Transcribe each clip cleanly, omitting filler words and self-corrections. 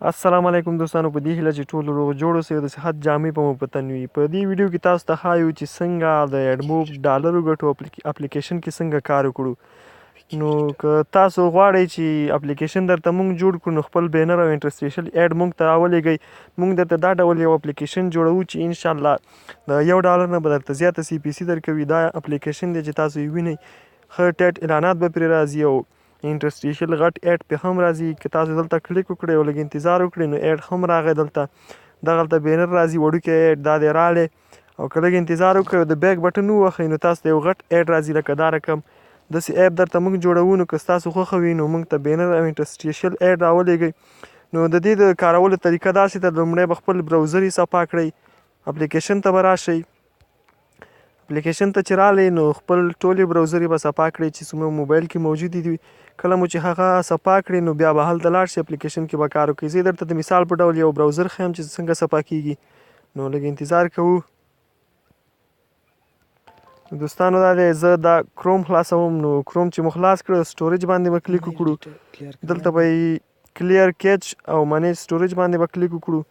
السلام علیکم دوستانو، په دې هیله چې ټول روغ جوړ اوسئ او د صحت جامې په مو په تن وي. په دې ویډیو کې تاسو ته ښایو چې څنګه د ایډموب ډالرو ګټو اپلیکیشن کې څنګه کار وکړو. نو که تاسو غواړئ چې اپلیکیشن درته موږ جوړ کړو نو خپل بینر او انټرسټیشل ایډ موږ ته راولېږئ. موږ درته دا ډول یو اپلیکیشن جوړوو چې انشاءالله د $1 نه به درته زیاته CPC درکوي. دا اپلیکیشن دی چې تاسو یې وینئ، ښه ټیټ اعلانات به پرې راځي او انټرسټیشل غټ ایډ پې هم راځي. که تاسو دلته کلیک وکړئ او لږ انتظار وکړئ نو ایډ هم راغی دلته. دغلته بینر راځي وړوکی ایډ، دا دی رالی. او که لږ انتظار وکړئ او د بیک بټن ووهئ نو تاسو ته یو غټ ایډ راځي لکه دا رقم. داسې ایپ درته موږ جوړوو. نو که ستاسو خوښه وي نو موږ ته بینر او انټرسټیشل ایډ راولېږئ. نو د دې د کارولو طریقه داسې ده، لومړی به خپل براوزر یې صفا کړئ، اپلیکیشن ته به راشئ. اپلیکیشن ته چې رالی نو خپل ټولې براوزر یې به صفا کړئ چې څومره موبایل کې موجودې دي. کله مو چې هغه صفا کړئ نو بیا به هلته لاړ شئ، اپلیکیشن کې به کار وکړئ. زه درته د مثال په ډول یو براوزر ښیم چې څنګه صفا کیږي. نو لږ انتظار کوو. دوستانو دا دی، زه دا کروم خلاصوم. نو کروم چې مو خلاص کړ سټوریج باندې به کلیک وکړو. دلته به یې کلیر کیچ او منیج سټوریج باندې به کلیک وکړو.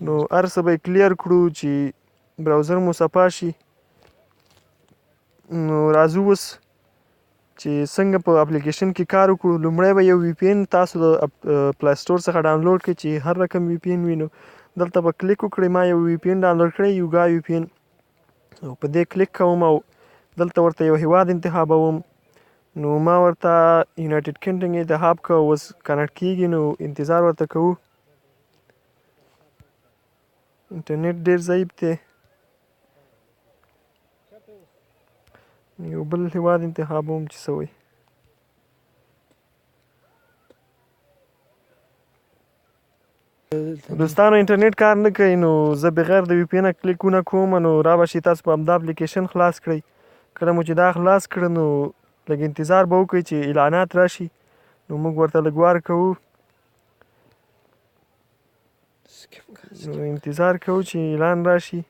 نو هر څه به یې کلیر کړو چې براوزر مو صفا شي. نو راځو اوس چې څنګه په اپلیکیشن کې کار وکړو. لومړی به یو VPN تاسو د پلی سټور څخه ډاونلوډ کړئ چې هر رقم VPN وي. نو دلته به کلیک وکړئ. ما یو VPN ډاونلوډ کړی، یوګا VPN، او په دې کلیک کوم او دلته ورته یو هیواد انتخابوم. نو ما ورته یونایټډ کینګډم انتخاب کړ. اوس کنیکټ کیږي نو انتظار ورته کوو. انټرنیټ ډېر ضعیف دی. یو بل هیواد انتخابوم چې څه وایي. دوستانو انټرنیټ کار نه کوي نو زه بغیر د VPN کلیکونه کوم. نو را به شي تاسو په همدا اپلیکیشن خلاص کړئ. کله مو چې دا خلاص کړه نو لږ انتظار به وکړئ چې اعلانات راشي. نو موږ ورته لږ وار کوو. نو انتظار کوو چې اعلان راشي.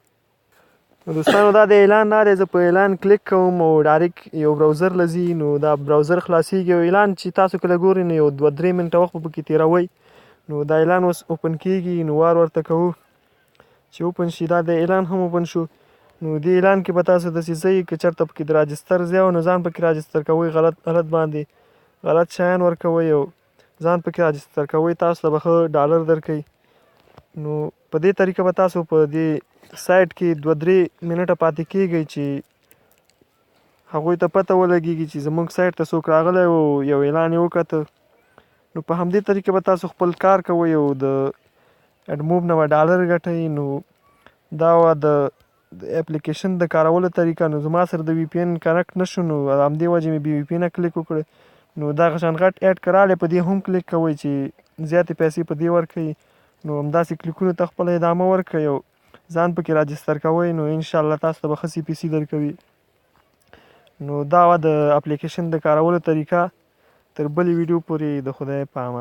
نو دوستانو دا د اعلان نه دی، زه په اعلان کلیک کوم او ډایرکټ یو براوزر لځي. نو دا براوزر خلاصیږي او اعلان چې تاسو کله ګورئ نو یو 2-3 منټه وخت به پکې تېروئ. نو دا اعلان اوس اوپن کیږي. نو وار ورته کوو چې اوپن شي. دا د اعلان هم اوپن شو. نو دې اعلان کې به تاسو داسې ځئ که چېرته پکې د راجستر ځای و نو ځان پکې راجستر کوئ. غلط باندې غلط شیان ورکوئ او ځان پکې راجستر کوئ. تاسو ته به ښه ډالر درکوي. نو په دې طریقه به تاسو په دې سایټ کې 2-3 منټه پاتې کیږئ چې هغوی ته پته ولګېږي چې زموږ سایټ ته څوک راغلی و، یو اعلان یې وکته. نو په همدې طریقه به تاسو خپل کار کوئ او د ایډموب نه به ډالر ګټئ. نو دا وه د اپلیکیشن د کارولو طریقه. نو زما سره د VPN کنیکټ نه شو نو همدې وجې مې VPN کلیک وکړی. نو دغه شان غټ ایډ که رالی په دې هم کلیک کوئ چې زیاتې پیسې په دې ورکوي. نو همداسې کلیکونو ته خپله ادامه ورکړئ او ځان پکې راجستر کوئ. نو انشاءالله تاسو ته به ښه CPC درکوي. نو دا وه د اپلیکیشن د کارولو طریقه. تر بلې ویډیو پورې د خدای په امان.